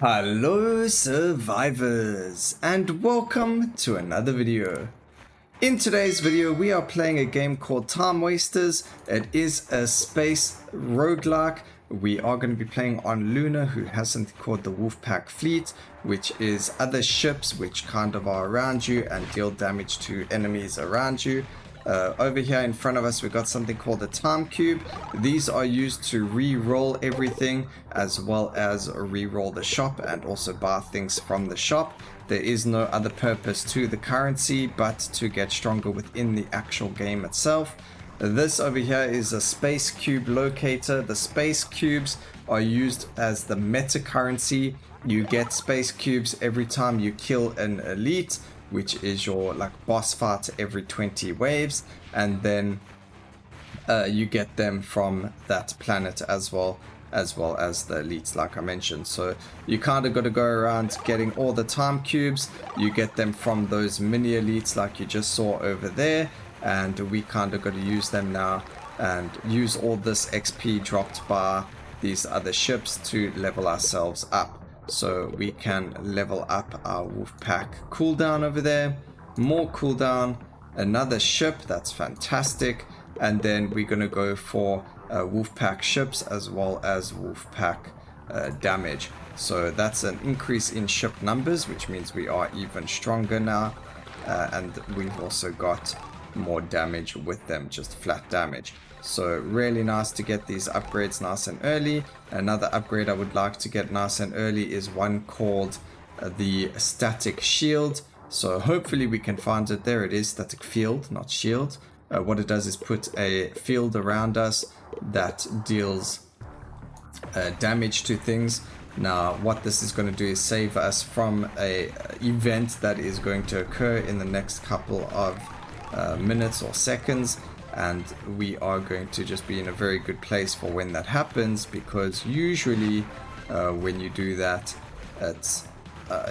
Hello survivors and welcome to another video. In today's video we are playing a game called Time Wasters. It is a space roguelike. We are going to be playing on Luna, who has something called the Wolfpack Fleet, which is other ships which kind of are around you and deal damage to enemies around you. Over here in front of us we got something called a time cube. These are used to re-roll everything as well as re-roll the shop and also buy things from the shop. There is no other purpose to the currency but to get stronger within the actual game itself. This over here is a space cube locator. The space cubes are used as the meta currency. You get space cubes every time you kill an elite, which is your boss fight every 20 waves, and then you get them from that planet as well as the elites, like I mentioned. So you kind of got to go around getting all the time cubes. You get them from those mini elites like you just saw over there, and we kind of got to use them now and use all this XP dropped by these other ships to level ourselves up. So we can level up our Wolfpack cooldown over there, more cooldown, another ship, that's fantastic, and then we're going to go for Wolfpack ships as well as Wolfpack damage. So that's an increase in ship numbers, which means we are even stronger now, and we've also got more damage with them, just flat damage. So really nice to get these upgrades nice and early. Another upgrade I would like to get nice and early is one called the static shield. So hopefully we can find it. There it is, static field, not shield. What it does is put a field around us that deals damage to things. Now what this is going to do is save us from a event that is going to occur in the next couple of minutes or seconds, and we are going to just be in a very good place for when that happens, because usually when you do that, it's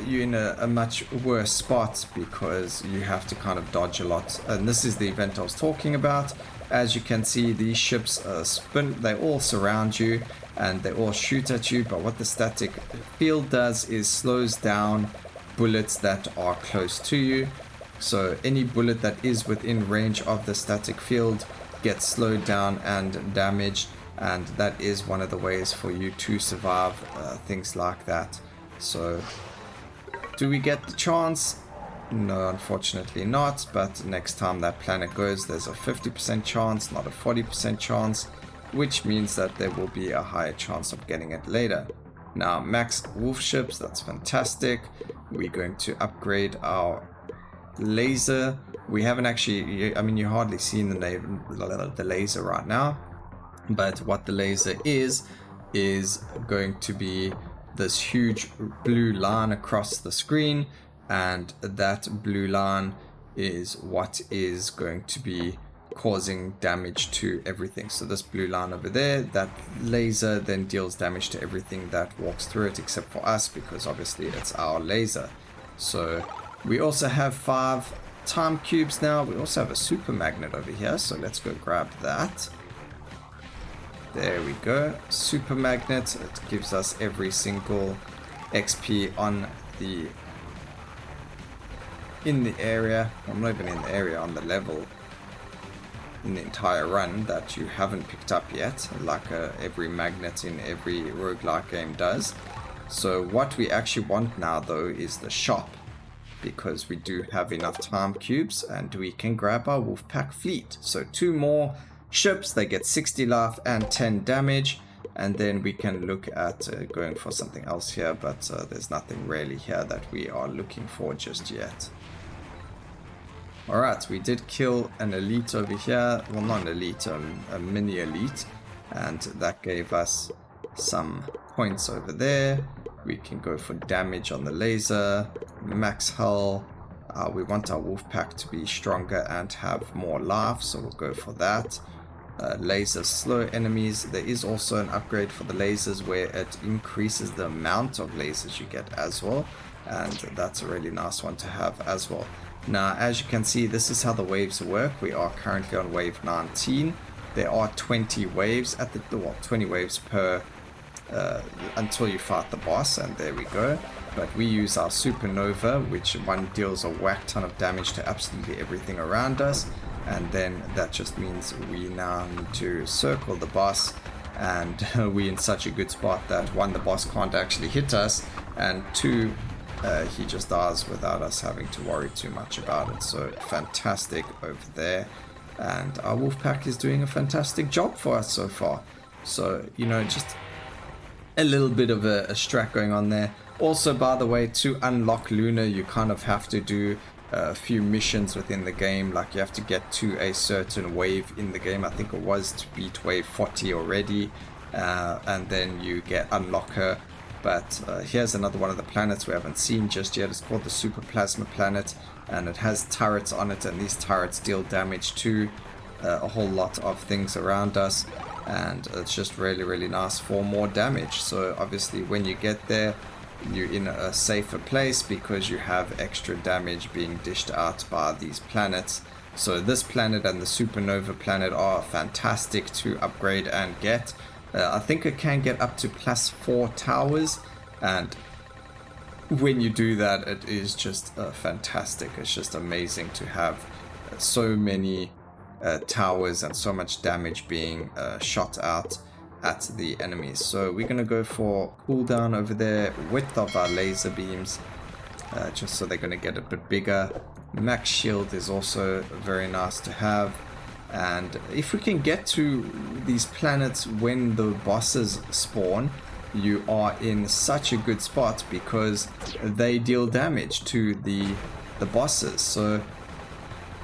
you're in a much worse spot because you have to kind of dodge a lot. And this is the event I was talking about. As you can see, these ships spin, they all surround you and they all shoot at you, but what the static field does is slows down bullets that are close to you. So any bullet that is within range of the static field gets slowed down and damaged, and that is one of the ways for you to survive things like that. So do we get the chance? No, unfortunately not, but next time that planet goes, there's a 50% chance, not a 40% chance, which means that there will be a higher chance of getting it later. Now, max wolf ships, that's fantastic. We're going to upgrade our laser. We haven't actually, I mean, you're hardly seeing the laser right now, but what the laser is going to be this huge blue line across the screen, and that blue line is what is going to be causing damage to everything. So this blue line over there, that laser then deals damage to everything that walks through it except for us, because obviously it's our laser. So we also have 5 time cubes now. We also have a super magnet over here, so let's go grab that. There we go, super magnet. It gives us every single XP on the area. I'm not even in the area, on the level in the entire run that you haven't picked up yet, like every magnet in every roguelike game does. So what we actually want now though is the shop, because we do have enough time cubes and we can grab our Wolfpack fleet. So 2 more ships, they get 60 life and 10 damage, and then we can look at going for something else here, but there's nothing really here that we are looking for just yet. Alright, we did kill an elite over here, well not an elite, a mini elite, and that gave us some points over there. We can go for damage on the laser, max hull. We want our Wolfpack to be stronger and have more life, so we'll go for that. Laser slow enemies. There is also an upgrade for the lasers where it increases the amount of lasers you get as well, and that's a really nice one to have as well. Now, as you can see, this is how the waves work. We are currently on wave 19. There are 20 waves at the 20 waves per until you fight the boss, and there we go. But we use our supernova, which one deals a whack ton of damage to absolutely everything around us, and then that just means we now need to circle the boss, and we're in such a good spot that one, the boss can't actually hit us, and two, he just dies without us having to worry too much about it. So fantastic over there, and our wolf pack is doing a fantastic job for us so far. So, you know, just a little bit of a strat going on there. Also, by the way, to unlock Luna, you kind of have to do a few missions within the game. Like, you have to get to a certain wave in the game. I think it was to beat wave 40 already, and then you get unlock her. But here's another one of the planets we haven't seen just yet. It's called the Super Plasma Planet, and it has turrets on it, and these turrets deal damage to a whole lot of things around us, and it's just really, really nice for more damage. So obviously when you get there, you're in a safer place because you have extra damage being dished out by these planets. So this planet and the Supernova planet are fantastic to upgrade and get. I think it can get up to +4 towers, and when you do that, it is just fantastic. It's just amazing to have so many towers and so much damage being shot out at the enemies. So we're going to go for cooldown over there, width of our laser beams, just so they're going to get a bit bigger. Max shield is also very nice to have. And if we can get to these planets when the bosses spawn, you are in such a good spot because they deal damage to the bosses. So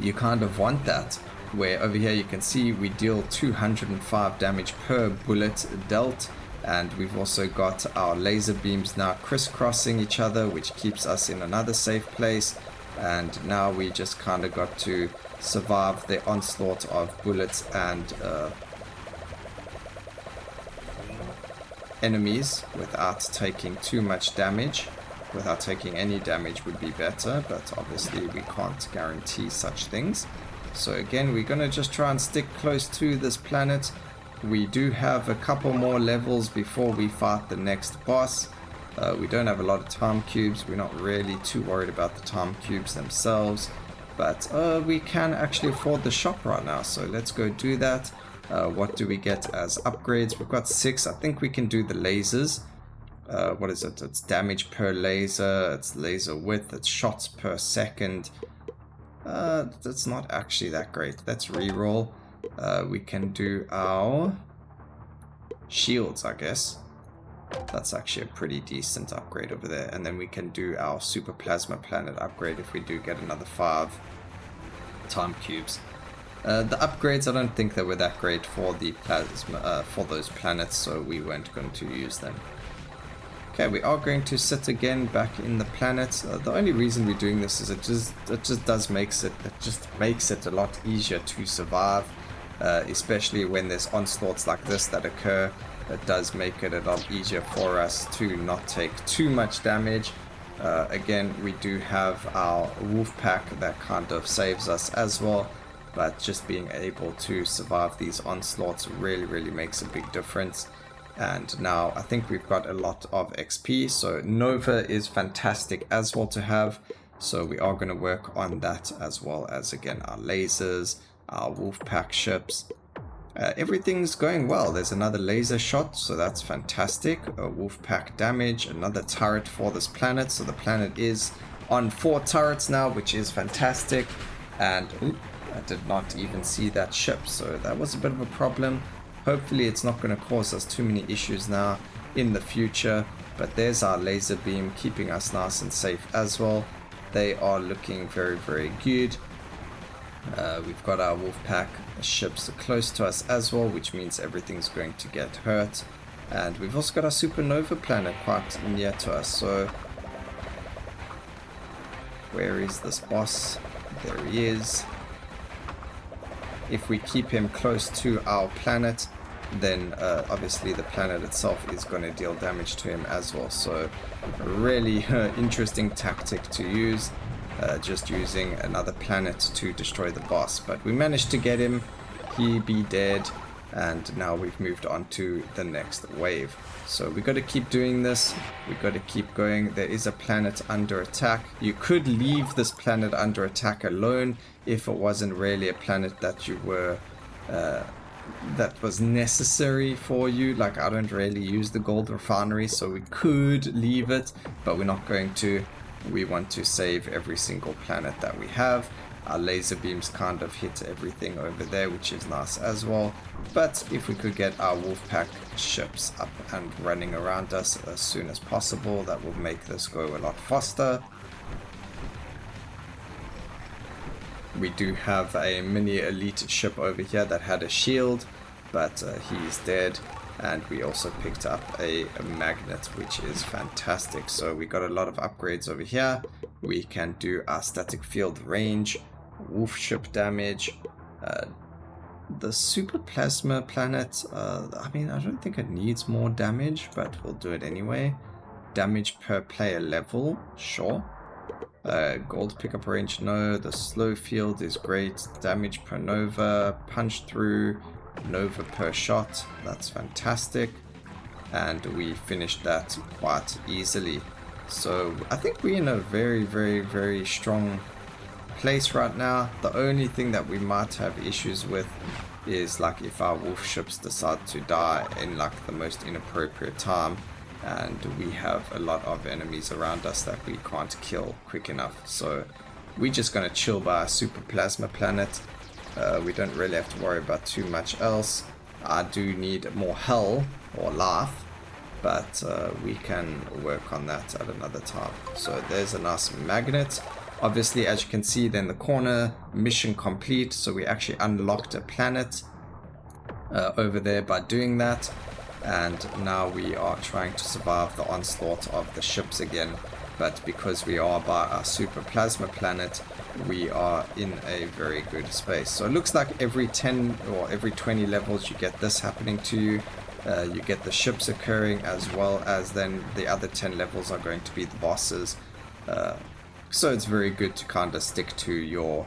you kind of want that. Where over here you can see we deal 205 damage per bullet dealt, and we've also got our laser beams now crisscrossing each other, which keeps us in another safe place. And now we just kind of got to survive the onslaught of bullets and enemies without taking too much damage. Without taking any damage would be better, but obviously we can't guarantee such things. So again, we're going to just try and stick close to this planet. We do have a couple more levels before we fight the next boss. We don't have a lot of time cubes. We're not really too worried about the time cubes themselves. But we can actually afford the shop right now. So let's go do that. What do we get as upgrades? We've got 6. I think we can do the lasers. What is it? It's damage per laser. It's laser width. It's shots per second. That's not actually that great. Let's reroll. We can do our shields, I guess. That's actually a pretty decent upgrade over there. And then we can do our Super Plasma Planet upgrade if we do get another 5 time cubes. The upgrades, I don't think they were that great for the plasma, for those planets, so we weren't going to use them. Okay, we are going to sit again back in the planet. The only reason we're doing this is it just makes it a lot easier to survive, especially when there's onslaughts like this that occur. It does make it a lot easier for us to not take too much damage. Again, we do have our wolf pack that kind of saves us as well, but just being able to survive these onslaughts really makes a big difference. And now I think we've got a lot of XP, so Nova is fantastic as well to have. So we are going to work on that, as well as again our lasers, our wolf pack ships. Everything's going well. There's another laser shot, so that's fantastic. A wolf pack damage, another turret for this planet. So the planet is on 4 turrets now, which is fantastic. And I did not even see that ship, so that was a bit of a problem. Hopefully it's not going to cause us too many issues now in the future. But there's our laser beam keeping us nice and safe as well. They are looking very good. We've got our wolf pack ships close to us as well, which means everything's going to get hurt. And we've also got our supernova planet quite near to us. So where is this boss? There he is. If we keep him close to our planet, then obviously the planet itself is going to deal damage to him as well. So a really interesting tactic to use, just using another planet to destroy the boss. But we managed to get him. He be dead. and now we've moved on to the next wave. So we got to keep doing this. We got to keep going. There is a planet under attack. You could leave this planet under attack alone if it wasn't really a planet that you were that was necessary for you. Like, I don't really use the gold refinery, so we could leave it, but we're not going to. We want to save every single planet that we have. Our laser beams kind of hit everything over there, which is nice as well. But if we could get our Wolfpack ships up and running around us as soon as possible, that will make this go a lot faster. We do have a mini elite ship over here that had a shield, but he's dead. And we also picked up a magnet, which is fantastic. So we got a lot of upgrades over here. We can do our static field range, wolf ship damage, the super plasma planet. I mean, I don't think it needs more damage, but we'll do it anyway. Damage per player level, sure. Gold pickup range, no. The slow field is great. Damage per nova, punch through, nova per shot, that's fantastic. And we finished that quite easily. So I think we're in a very, very, very strong place right now. The only thing that we might have issues with is like if our wolf ships decide to die in like the most inappropriate time, and we have a lot of enemies around us that we can't kill quick enough. So we're just gonna chill by a super plasma planet. We don't really have to worry about too much else. I do need more hell or life, but we can work on that at another time. So there's a nice magnet. Obviously, as you can see there in the corner, mission complete. So we actually unlocked a planet over there by doing that. And now we are trying to survive the onslaught of the ships again. But because we are by our super plasma planet, we are in a very good space. So it looks like every 10 or every 20 levels you get this happening to you. You get the ships occurring, as well as then the other 10 levels are going to be the bosses. So it's very good to kind of stick to your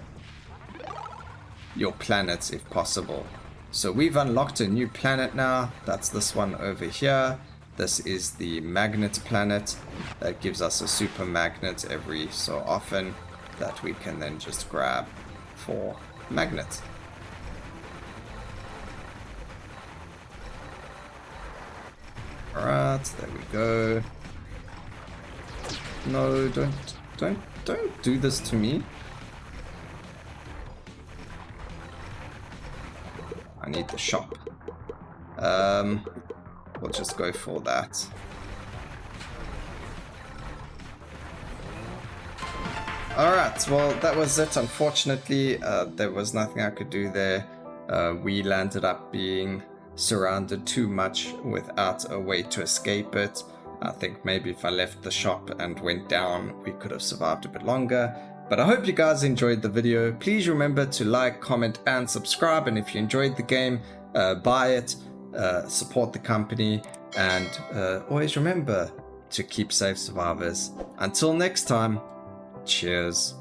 planets if possible. So we've unlocked a new planet now. That's this one over here. This is the magnet planet. That gives us a super magnet every so often that we can then just grab for magnets. Alright, there we go. No, don't do this to me. I need the shop. We'll just go for that. Alright, well that was it. Unfortunately, there was nothing I could do there. We landed up being surrounded too much without a way to escape it. I think maybe if I left the shop and went down, we could have survived a bit longer. But I hope you guys enjoyed the video. Please remember to like, comment, and subscribe. And if you enjoyed the game, buy it, support the company, and always remember to keep safe, survivors. Until next time, cheers.